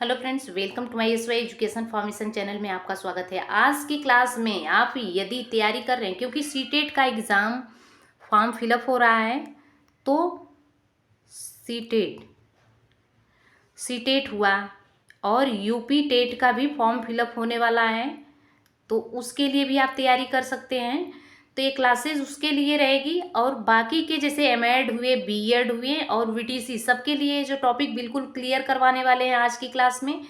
Hello friends, welcome to my SY education formation channel में आपका स्वागत है। आज की क्लास में आप यदि तैयारी कर रहे हैं, क्योंकि सीटेट का एग्ज़ाम फॉर्म फिलअप हो रहा है, तो सीटेट सीटेट हुआ और यूपी टेट का भी फॉर्म फिलअप होने वाला है, तो उसके लिए भी आप तैयारी कर सकते हैं। तो ये क्लासेस उसके लिए रहेगी, और बाकी के जैसे एमएड हुए, बीएड हुए और वीटीसी सबके लिए जो टॉपिक बिल्कुल क्लियर करवाने वाले हैं आज की क्लास में।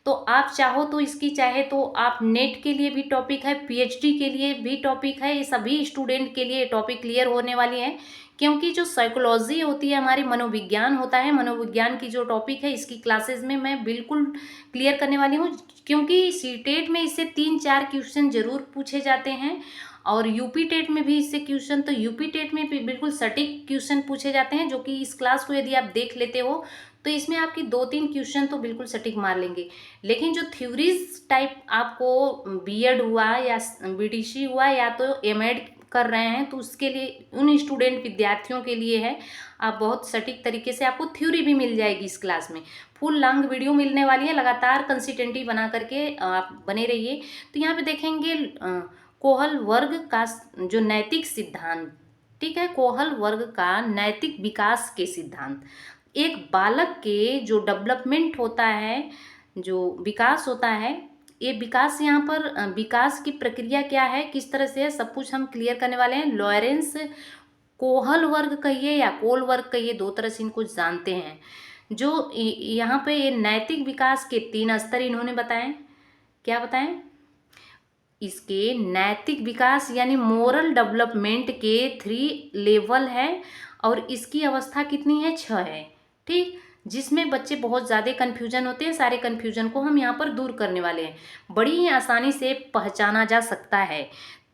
तो आप चाहो तो इसकी, चाहे तो आप नेट के लिए भी टॉपिक है, पीएचडी के लिए भी टॉपिक है, ये सभी स्टूडेंट के लिए टॉपिक क्लियर होने वाली है। क्योंकि जो साइकोलॉजी होती है, हमारी मनोविज्ञान होता है, मनोविज्ञान की जो टॉपिक है इसकी क्लासेस में मैं बिल्कुल क्लियर करने वाली हूँ। क्योंकि सीटेट में इससे 3-4 क्वेश्चन जरूर पूछे जाते हैं, और यूपी टेट में भी इससे क्वेश्चन, तो यूपी टेट में भी बिल्कुल सटीक क्वेश्चन पूछे जाते हैं, जो कि इस क्लास को यदि आप देख लेते हो तो इसमें आपकी 2-3 क्वेश्चन तो बिल्कुल सटीक मार लेंगे। लेकिन जो थ्योरीज टाइप आपको बीएड हुआ या बीटीसी हुआ या तो एमएड कर रहे हैं, तो उसके लिए उन स्टूडेंट विद्यार्थियों के लिए है, आप बहुत सटीक तरीके से, आपको थ्योरी भी मिल जाएगी इस क्लास में। फुल लॉन्ग वीडियो मिलने वाली है, लगातार कंसिस्टेंटी बना करके आप बने रहिए। तो यहाँ पे देखेंगे कोहल वर्ग का जो नैतिक सिद्धांत, ठीक है, कोहल वर्ग का नैतिक विकास के सिद्धांत। एक बालक के जो डेवलपमेंट होता है, जो विकास होता है, ये विकास यहाँ पर विकास की प्रक्रिया क्या है, किस तरह से है, सब कुछ हम क्लियर करने वाले हैं। लॉरेंस कोहल वर्ग कहिए या कोल वर्ग कहिए, दो तरह से इनको जानते हैं। जो यहाँ पे ये नैतिक विकास के 3 स्तर इन्होंने बताए। क्या बताएं? इसके नैतिक विकास यानी मोरल डेवलपमेंट के 3 लेवल है, और इसकी अवस्था कितनी है? 6 है। ठीक, जिसमें बच्चे बहुत ज़्यादा कन्फ्यूजन होते हैं, सारे कन्फ्यूजन को हम यहाँ पर दूर करने वाले हैं। बड़ी ही आसानी से पहचाना जा सकता है।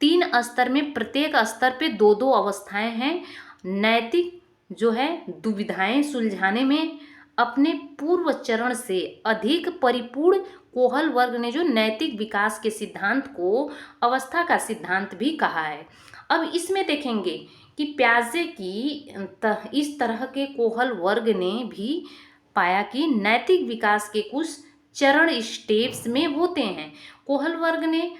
3 स्तर में, प्रत्येक स्तर पे 2-2 अवस्थाएं हैं। नैतिक जो है दुविधाएं सुलझाने में अपने पूर्व चरण से अधिक परिपूर्ण कोहल वर्ग ने जो नैतिक विकास के सिद्धांत को अवस्था का सिद्धांत भी कहा है। अब इसमें देखेंगे कि प्याजे की इस तरह के कोहल वर्ग ने भी पाया कि नैतिक विकास के कुछ चरण स्टेप्स में होते हैं। कोहल वर्ग ने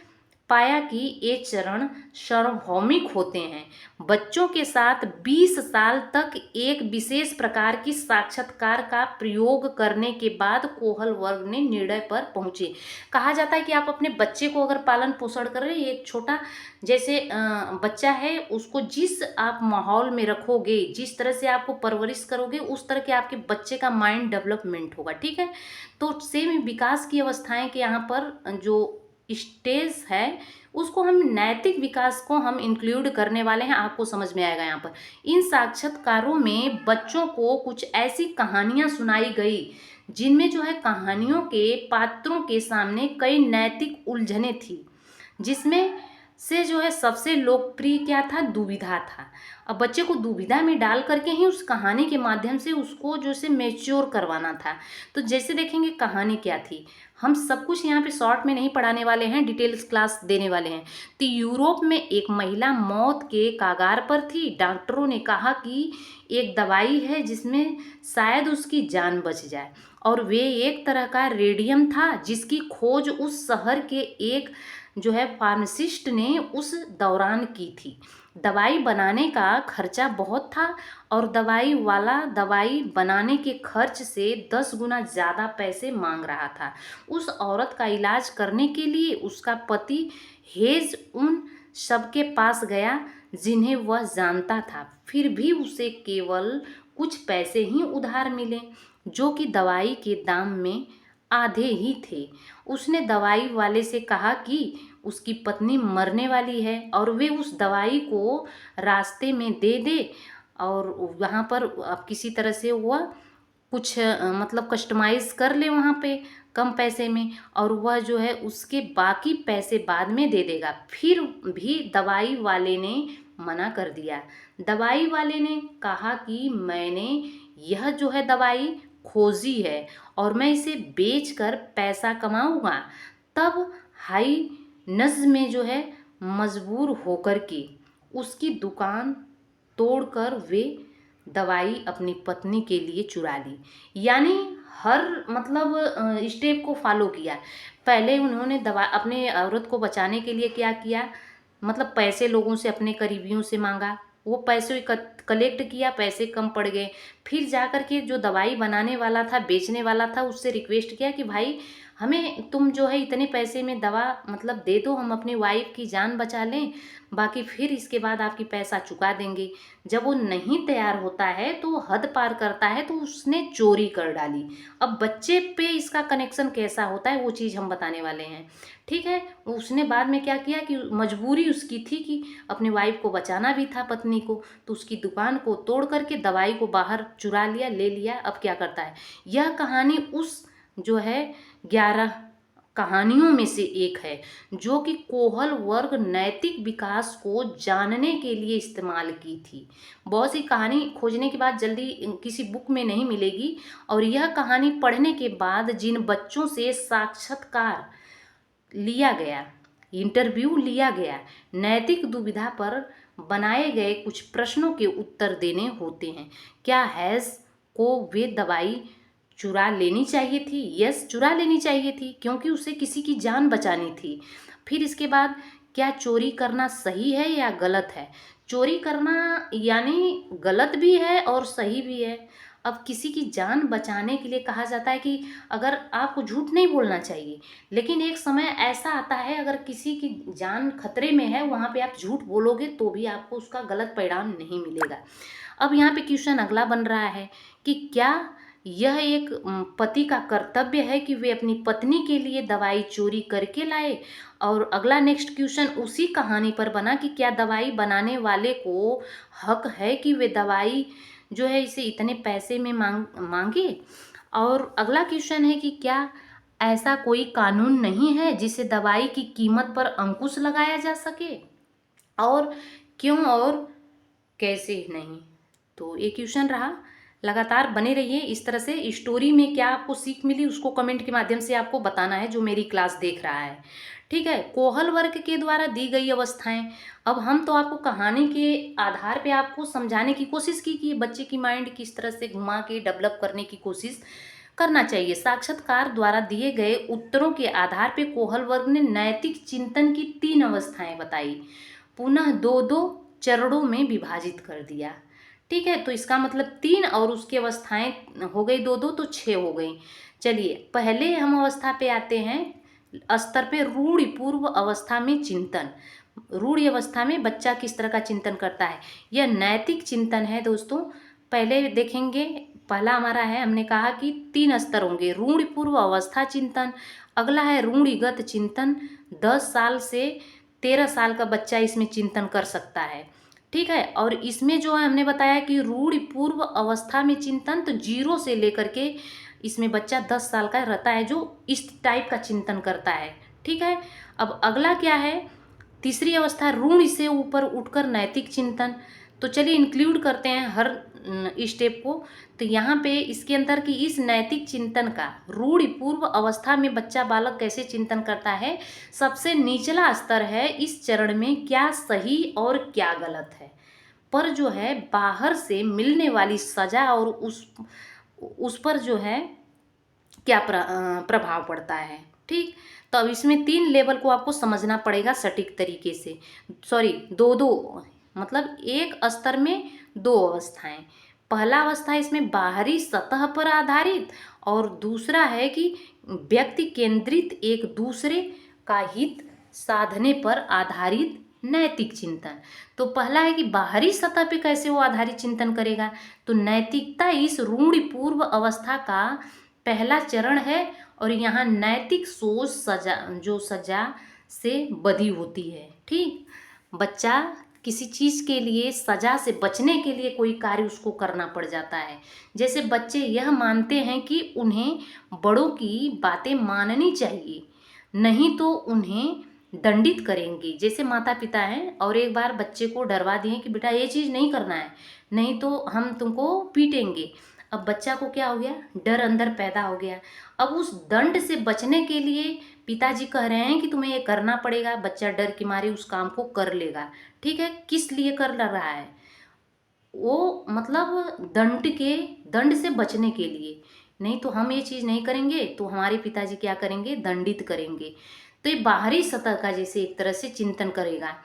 पाया कि ये चरण सार्वभौमिक होते हैं। बच्चों के साथ 20 साल तक एक विशेष प्रकार की साक्षात्कार का प्रयोग करने के बाद कोहल वर्ग ने निर्णय पर पहुंचे। कहा जाता है कि आप अपने बच्चे को अगर पालन पोषण कर रहे हैं, एक छोटा जैसे बच्चा है, उसको जिस आप माहौल में रखोगे, जिस तरह से आपको परवरिश करोगे, उस तरह के आपके बच्चे का माइंड डेवलपमेंट होगा। ठीक है, तो सेम विकास की अवस्थाएं के यहाँ पर जो स्टेज है, उसको हम नैतिक विकास को हम इंक्लूड करने वाले हैं। आपको समझ में आएगा यहाँ पर। इन साक्षात्कारों में बच्चों को कुछ ऐसी कहानियां सुनाई गई जिनमें जो है कहानियों के पात्रों के सामने कई नैतिक उलझने थी, जिसमें से जो है सबसे लोकप्रिय क्या था? दुविधा था। अब बच्चे को दुविधा में डाल करके ही उस कहानी के माध्यम से उसको जो से मैच्योर करवाना था। तो जैसे देखेंगे कहानी क्या थी, हम सब कुछ यहाँ पे शॉर्ट में नहीं पढ़ाने वाले हैं, डिटेल्स क्लास देने वाले हैं। तो यूरोप में एक महिला मौत के कागार पर थी। डॉक्टरों ने कहा कि एक दवाई है जिसमें शायद उसकी जान बच जाए, और वे एक तरह का रेडियम था जिसकी खोज उस शहर के एक जो है फार्मासिस्ट ने उस दौरान की थी। दवाई बनाने का खर्चा बहुत था, और दवाई वाला दवाई बनाने के खर्च से 10 गुना ज़्यादा पैसे मांग रहा था। उस औरत का इलाज करने के लिए उसका पति हेज उन सबके पास गया जिन्हें वह जानता था। फिर भी उसे केवल कुछ पैसे ही उधार मिले, जो कि दवाई के दाम में आधे ही थे। उसने दवाई वाले से कहा कि उसकी पत्नी मरने वाली है, और वे उस दवाई को रास्ते में दे दे, और वहाँ पर अब किसी तरह से वह कुछ मतलब कस्टमाइज़ कर ले वहाँ पे कम पैसे में, और वह जो है उसके बाकी पैसे बाद में दे देगा। फिर भी दवाई वाले ने मना कर दिया। दवाई वाले ने कहा कि मैंने यह जो है दवाई खोजी है, और मैं इसे बेचकर पैसा कमाऊंगा। तब हाई नज़ में जो है मजबूर होकर के उसकी दुकान तोड़कर वे दवाई अपनी पत्नी के लिए चुरा ली। यानी हर मतलब स्टेप को फॉलो किया। पहले उन्होंने दवा अपने औरत को बचाने के लिए क्या किया, मतलब पैसे लोगों से, अपने करीबियों से मांगा, वो पैसे कलेक्ट किया, पैसे कम पड़ गए। फिर जा कर के जो दवाई बनाने वाला था, बेचने वाला था, उससे रिक्वेस्ट किया कि भाई हमें तुम जो है इतने पैसे में दवा मतलब दे दो, हम अपनी वाइफ की जान बचा लें, बाकी फिर इसके बाद आपकी पैसा चुका देंगे। जब वो नहीं तैयार होता है तो वो हद पार करता है, तो उसने चोरी कर डाली। अब बच्चे पे इसका कनेक्शन कैसा होता है वो चीज़ हम बताने वाले हैं, ठीक है। उसने बाद में क्या किया कि मजबूरी उसकी थी कि अपनी वाइफ को बचाना भी था, पत्नी को, तो उसकी दुकान को तोड़ करके दवाई को बाहर चुरा लिया, ले लिया। अब क्या करता है, यह कहानी उस जो है 11 कहानियों में से एक है जो कि कोहल वर्ग नैतिक विकास को जानने के लिए इस्तेमाल की थी। बहुत सी कहानी खोजने के बाद जल्दी किसी बुक में नहीं मिलेगी, और यह कहानी पढ़ने के बाद जिन बच्चों से साक्षात्कार लिया गया, इंटरव्यू लिया गया, नैतिक दुविधा पर बनाए गए कुछ प्रश्नों के उत्तर देने होते हैं। क्या हैज़ को वे दवाई चुरा लेनी चाहिए थी? यस, चुरा लेनी चाहिए थी, क्योंकि उसे किसी की जान बचानी थी। फिर इसके बाद, क्या चोरी करना सही है या गलत है? चोरी करना यानी गलत भी है और सही भी है। अब किसी की जान बचाने के लिए कहा जाता है कि अगर आपको झूठ नहीं बोलना चाहिए, लेकिन एक समय ऐसा आता है अगर किसी की जान खतरे में है, वहाँ पे आप झूठ बोलोगे तो भी आपको उसका गलत परिणाम नहीं मिलेगा। अब यहाँ पे क्वेश्चन अगला बन रहा है कि क्या यह एक पति का कर्तव्य है कि वे अपनी पत्नी के लिए दवाई चोरी करके लाए? और अगला नेक्स्ट क्वेश्चन उसी कहानी पर बना कि क्या दवाई बनाने वाले को हक है कि वे दवाई जो है इसे इतने पैसे में मांगे? और अगला क्वेश्चन है कि क्या ऐसा कोई कानून नहीं है जिसे दवाई की कीमत पर अंकुश लगाया जा सके, और क्यों और कैसे नहीं? तो ये क्वेश्चन रहा। लगातार बने रहिए इस तरह से। स्टोरी में क्या आपको सीख मिली उसको कमेंट के माध्यम से आपको बताना है, जो मेरी क्लास देख रहा है, ठीक है। कोहल वर्ग के द्वारा दी गई अवस्थाएं। अब हम तो आपको कहानी के आधार पे आपको समझाने की कोशिश की कि बच्चे की माइंड किस तरह से घुमा के डेवलप करने की कोशिश करना चाहिए। साक्षात्कार द्वारा दिए गए उत्तरों के आधार पे कोहल वर्ग ने नैतिक चिंतन की 3 अवस्थाएं बताई, पुनः 2-2 चरणों में विभाजित कर दिया, ठीक है। तो इसका मतलब 3 और उसकी अवस्थाएं हो गई 2-2, तो 6 हो गई। चलिए पहले हम अवस्था पे आते हैं, स्तर पे रूढ़ि पूर्व अवस्था में चिंतन। रूढ़ि अवस्था में बच्चा किस तरह का चिंतन करता है, यह नैतिक चिंतन है दोस्तों। पहले देखेंगे, पहला हमारा है, हमने कहा कि 3 स्तर होंगे, रूढ़ि पूर्व अवस्था चिंतन। अगला है रूढ़िगत चिंतन, 10 साल से 13 साल का बच्चा इसमें चिंतन कर सकता है, ठीक है। और इसमें जो है हमने बताया कि रूढ़ि पूर्व अवस्था में चिंतन तो 0 से लेकर के इसमें बच्चा 10 साल का रहता है जो इस टाइप का चिंतन करता है, ठीक है। अब अगला क्या है, तीसरी अवस्था रूढ़ि से ऊपर उठकर नैतिक चिंतन। तो चलिए इंक्लूड करते हैं हर स्टेप को। तो यहाँ पे इसके अंदर की इस नैतिक चिंतन का रूढ़ि पूर्व अवस्था में बच्चा बालक कैसे चिंतन करता है। सबसे निचला स्तर है इस चरण में क्या सही और क्या गलत है, पर जो है बाहर से मिलने वाली सजा और उस पर जो है क्या प्रभाव पड़ता है, ठीक। तो अब इसमें 3 लेवल को आपको समझना पड़ेगा सटीक तरीके से। सॉरी, 2-2 मतलब एक स्तर में 2 अवस्थाएं। पहला अवस्था इसमें बाहरी सतह पर आधारित, और दूसरा है कि व्यक्ति केंद्रित एक दूसरे का हित साधने पर आधारित नैतिक चिंतन। तो पहला है कि बाहरी सतह पे कैसे वो आधारित चिंतन करेगा। तो नैतिकता इस रूढ़ि पूर्व अवस्था का पहला चरण है, और यहाँ नैतिक सोच सजा से बधी होती है, ठीक। बच्चा किसी चीज़ के लिए सजा से बचने के लिए कोई कार्य उसको करना पड़ जाता है। जैसे बच्चे यह मानते हैं कि उन्हें बड़ों की बातें माननी चाहिए, नहीं तो उन्हें दंडित करेंगे। जैसे माता पिता हैं और एक बार बच्चे को डरवा दिए कि बेटा ये चीज़ नहीं करना है, नहीं तो हम तुमको पीटेंगे। अब बच्चा को क्या हो गया, डर अंदर पैदा हो गया। अब उस दंड से बचने के लिए पिताजी कह रहे हैं कि तुम्हें ये करना पड़ेगा, बच्चा डर के मारे उस काम को कर लेगा, ठीक है। किस लिए कर रहा है वो, मतलब दंड से बचने के लिए, नहीं तो हम ये चीज़ नहीं करेंगे तो हमारे पिताजी क्या करेंगे, दंडित करेंगे। तो ये बाहरी सतह का जैसे एक तरह से चिंतन करेगा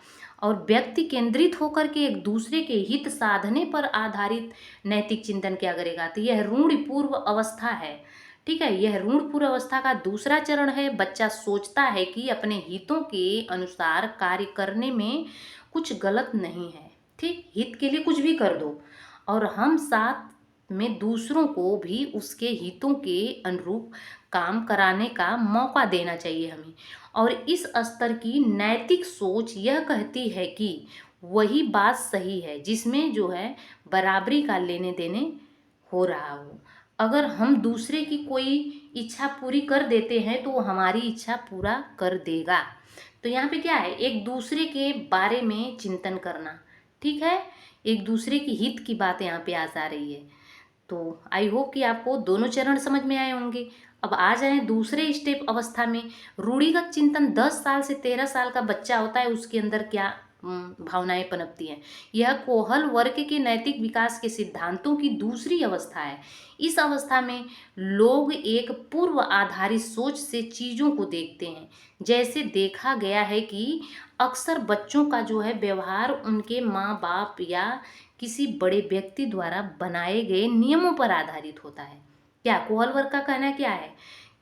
और व्यक्ति केंद्रित होकर के एक दूसरे के हित साधने पर आधारित नैतिक चिंतन क्या करेगा, तो यह रूढ़ पूर्व अवस्था है। ठीक है, यह रूढ़ पूर्व अवस्था का दूसरा चरण है। बच्चा सोचता है कि अपने हितों के अनुसार कार्य करने में कुछ गलत नहीं है। ठीक, हित के लिए कुछ भी कर दो और हम साथ में दूसरों को भी उसके हितों के अनुरूप काम कराने का मौका देना चाहिए हमें। और इस स्तर की नैतिक सोच यह कहती है कि वही बात सही है जिसमें जो है बराबरी का लेने देने हो रहा हो। अगर हम दूसरे की कोई इच्छा पूरी कर देते हैं तो वो हमारी इच्छा पूरा कर देगा। तो यहाँ पे क्या है, एक दूसरे के बारे में चिंतन करना। ठीक है, एक दूसरे की हित की बात यहाँ पे आ जा रही है। तो आई होप कि आपको दोनों चरण समझ में आए होंगे। अब आ जाए दूसरे स्टेप अवस्था में। रूढ़िगत चिंतन 10 साल से 13 साल का बच्चा होता है, उसके अंदर क्या भावनाएं पनपती हैं। यह कोहल वर्ग के नैतिक विकास के सिद्धांतों की दूसरी अवस्था है। इस अवस्था में लोग एक पूर्व आधारित सोच से चीज़ों को देखते हैं। जैसे देखा गया है कि अक्सर बच्चों का जो है व्यवहार उनके माँ बाप या किसी बड़े व्यक्ति द्वारा बनाए गए नियमों पर आधारित होता है। क्या कोहल वर्ग का कहना क्या है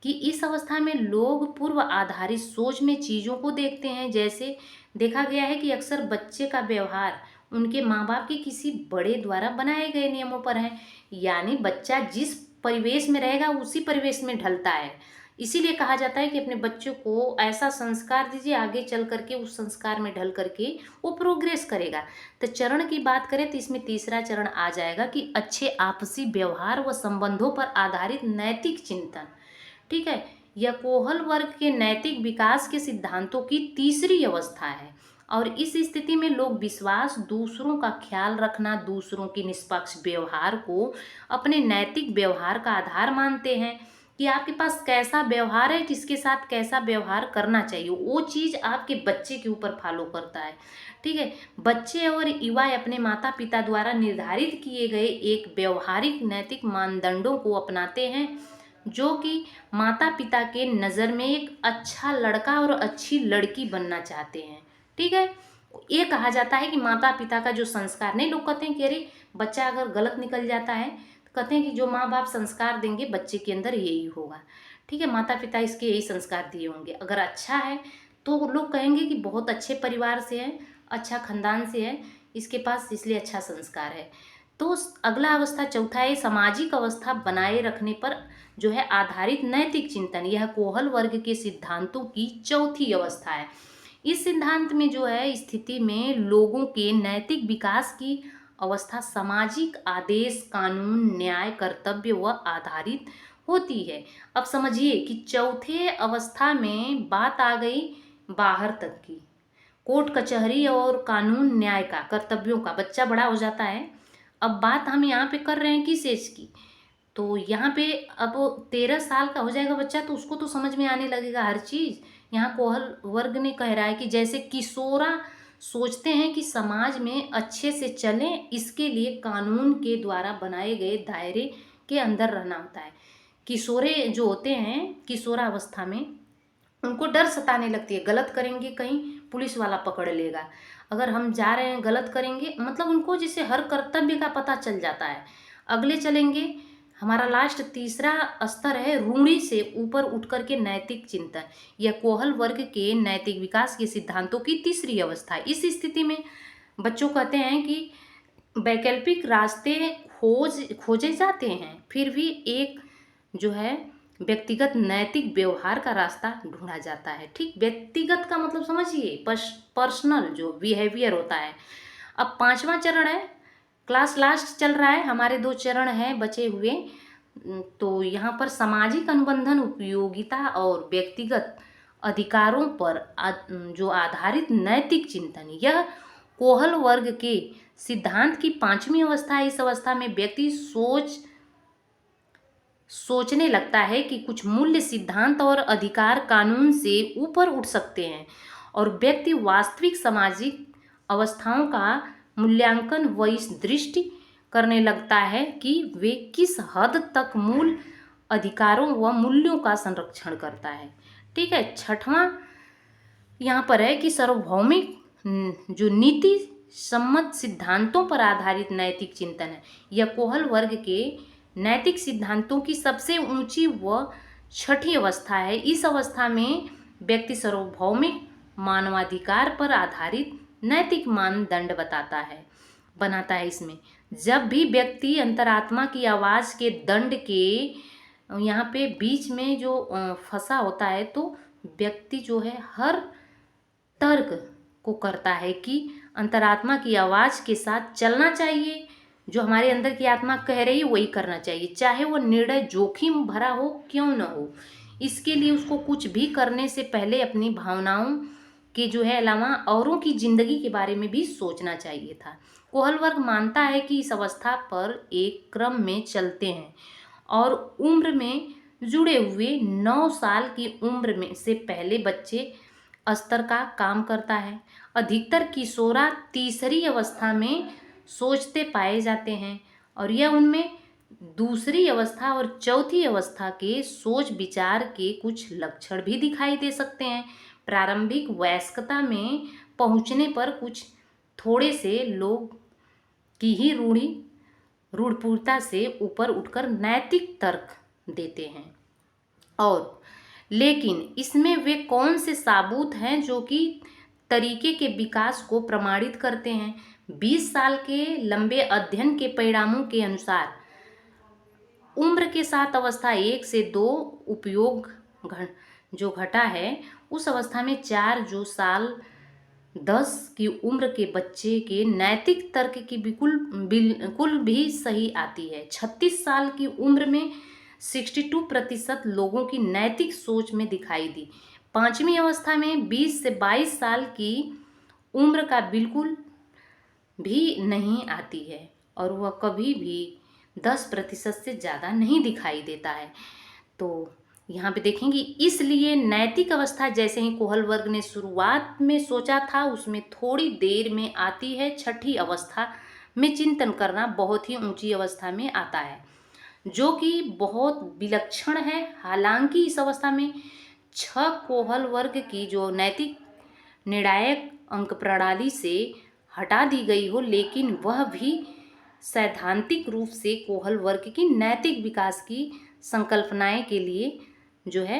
कि इस अवस्था में लोग पूर्व आधारित सोच में चीज़ों को देखते हैं। जैसे देखा गया है कि अक्सर बच्चे का व्यवहार उनके माँ बाप के किसी बड़े द्वारा बनाए गए नियमों पर है। यानी बच्चा जिस परिवेश में रहेगा उसी परिवेश में ढलता है। इसीलिए कहा जाता है कि अपने बच्चों को ऐसा संस्कार दीजिए, आगे चल करके उस संस्कार में ढल करके वो प्रोग्रेस करेगा। तो चरण की बात करें तो इसमें तीसरा चरण आ जाएगा कि अच्छे आपसी व्यवहार व संबंधों पर आधारित नैतिक चिंतन। ठीक है, यह कोहल वर्ग के नैतिक विकास के सिद्धांतों की तीसरी अवस्था है। और इस स्थिति में लोग विश्वास, दूसरों का ख्याल रखना, दूसरों की निष्पक्ष व्यवहार को अपने नैतिक व्यवहार का आधार मानते हैं कि आपके पास कैसा व्यवहार है, किसके साथ कैसा व्यवहार करना चाहिए, वो चीज़ आपके बच्चे के ऊपर फॉलो करता है। ठीक है, बच्चे और युवा अपने माता पिता द्वारा निर्धारित किए गए एक व्यवहारिक नैतिक मानदंडों को अपनाते हैं जो कि माता पिता के नज़र में एक अच्छा लड़का और अच्छी लड़की बनना चाहते हैं। ठीक है, ये कहा जाता है कि माता पिता का जो संस्कार, नहीं लोग कहते हैं कि अरे बच्चा अगर गलत निकल जाता है तो कहते हैं कि जो माँ बाप संस्कार देंगे बच्चे के अंदर यही होगा। ठीक है, माता पिता इसके यही संस्कार दिए होंगे। अगर अच्छा है तो लोग कहेंगे कि बहुत अच्छे परिवार से है, अच्छा खानदान से है, इसके पास इसलिए अच्छा संस्कार है। तो अगला अवस्था चौथा है सामाजिक अवस्था बनाए रखने पर जो है आधारित नैतिक चिंतन। यह कोहल वर्ग के सिद्धांतों की चौथी अवस्था है। इस सिद्धांत में जो है स्थिति में लोगों के नैतिक विकास की अवस्था सामाजिक आदेश, कानून, न्याय, कर्तव्य व आधारित होती है। अब समझिए कि चौथे अवस्था में बात आ गई बाहर तक की, कोर्ट कचहरी और कानून न्याय का, कर्तव्यों का। बच्चा बड़ा हो जाता है। अब बात हम यहाँ पे कर रहे हैं किस एज की, तो यहाँ पे अब 13 साल का हो जाएगा बच्चा तो उसको तो समझ में आने लगेगा हर चीज़। यहाँ कोहल वर्ग ने कह रहा है कि जैसे किशोरा सोचते हैं कि समाज में अच्छे से चलें, इसके लिए कानून के द्वारा बनाए गए दायरे के अंदर रहना होता है। किशोरे जो होते हैं किशोरावस्था में उनको डर सताने लगती है, गलत करेंगे कहीं पुलिस वाला पकड़ लेगा, अगर हम जा रहे हैं गलत करेंगे, मतलब उनको जैसे हर कर्तव्य का पता चल जाता है। अगले चलेंगे, हमारा लास्ट तीसरा स्तर है रूढ़ि से ऊपर उठ कर के नैतिक चिंतन। यह कोहल वर्ग के नैतिक विकास के सिद्धांतों की तीसरी अवस्था है। इस स्थिति में बच्चों कहते हैं कि वैकल्पिक रास्ते खोजे जाते हैं, फिर भी एक जो है व्यक्तिगत नैतिक व्यवहार का रास्ता ढूंढा जाता है। ठीक, व्यक्तिगत का मतलब समझिए पर्सनल जो बिहेवियर होता है। अब पांचवा चरण है, क्लास लास्ट चल रहा है, हमारे 2 चरण हैं बचे हुए। तो यहाँ पर सामाजिक अनुबंधन, उपयोगिता और व्यक्तिगत अधिकारों पर जो आधारित नैतिक चिंतन, यह कोहल वर्ग के सिद्धांत की 5वीं अवस्था है। इस अवस्था में व्यक्ति सोचने लगता है कि कुछ मूल्य, सिद्धांत और अधिकार कानून से ऊपर उठ सकते हैं और व्यक्ति वास्तविक सामाजिक अवस्थाओं का मूल्यांकन व इस दृष्टि करने लगता है कि वे किस हद तक मूल अधिकारों व मूल्यों का संरक्षण करता है। ठीक है। छठवां यहाँ पर है कि सार्वभौमिक जो नीति सम्मत सिद्धांतों पर आधारित नैतिक चिंतन है। यह कोहल वर्ग के नैतिक सिद्धांतों की सबसे ऊंची व छठी अवस्था है। इस अवस्था में व्यक्ति सार्वभौमिक मानवाधिकार पर आधारित नैतिक मानदंड बनाता है। इसमें जब भी व्यक्ति अंतरात्मा की आवाज़ के दंड के यहाँ पे बीच में जो फंसा होता है, तो व्यक्ति जो है हर तर्क को करता है कि अंतरात्मा की आवाज़ के साथ चलना चाहिए, जो हमारे अंदर की आत्मा कह रही है वही करना चाहिए, चाहे वो निर्णय जोखिम भरा हो क्यों न हो। इसके लिए उसको कुछ भी करने से पहले अपनी भावनाओं के जो है अलावा औरों की जिंदगी के बारे में भी सोचना चाहिए था। कोहल वर्ग मानता है कि इस अवस्था पर एक क्रम में चलते हैं और उम्र में जुड़े हुए 9 साल की उम्र में से पहले बच्चे स्तर का काम करता है। अधिकतर किशोरा तीसरी अवस्था में सोचते पाए जाते हैं और यह उनमें दूसरी अवस्था और चौथी अवस्था के सोच विचार के कुछ लक्षण भी दिखाई दे सकते हैं। प्रारंभिक वयस्कता में पहुंचने पर कुछ थोड़े से लोग की ही रूढ़पूर्ता से ऊपर उठकर नैतिक तर्क देते हैं, और लेकिन इसमें वे कौन से साबूत हैं जो कि तरीके के विकास को प्रमाणित करते हैं। 20 साल के लंबे अध्ययन के परिणामों के अनुसार उम्र के साथ अवस्था 1 से 2 उपयोग जो घटा है, उस अवस्था में 4 जो साल 10 की उम्र के बच्चे के नैतिक तर्क की बिल्कुल भी सही आती है। 36 साल की उम्र में 62% लोगों की नैतिक सोच में दिखाई दी। 5वीं अवस्था में 20 से 22 साल की उम्र का बिल्कुल भी नहीं आती है और वह कभी भी 10% से ज़्यादा नहीं दिखाई देता है। तो यहाँ पे देखेंगे, इसलिए नैतिक अवस्था जैसे ही कोहल वर्ग ने शुरुआत में सोचा था उसमें थोड़ी देर में आती है। छठी अवस्था में चिंतन करना बहुत ही ऊंची अवस्था में आता है, जो कि बहुत विलक्षण है। हालांकि इस अवस्था में 6 कोहल वर्ग की जो नैतिक निर्णायक अंक प्रणाली से हटा दी गई हो, लेकिन वह भी सैद्धांतिक रूप से कोहल वर्ग की नैतिक विकास की संकल्पनाएं के लिए जो है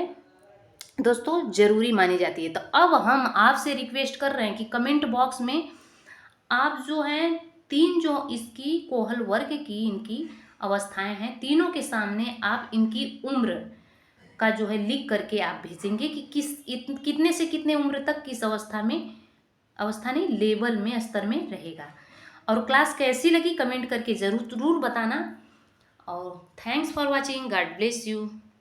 दोस्तों जरूरी मानी जाती है। तो अब हम आपसे रिक्वेस्ट कर रहे हैं कि कमेंट बॉक्स में आप जो हैं 3 जो इसकी कोहल वर्ग की इनकी अवस्थाएं हैं, तीनों के सामने आप इनकी उम्र का जो है लिख करके आप भेजेंगे कि कितने से कितने उम्र तक किस अवस्था नहीं लेवल में स्तर में रहेगा। और क्लास कैसी लगी कमेंट करके ज़रूर बताना। और thanks for watching. God bless you.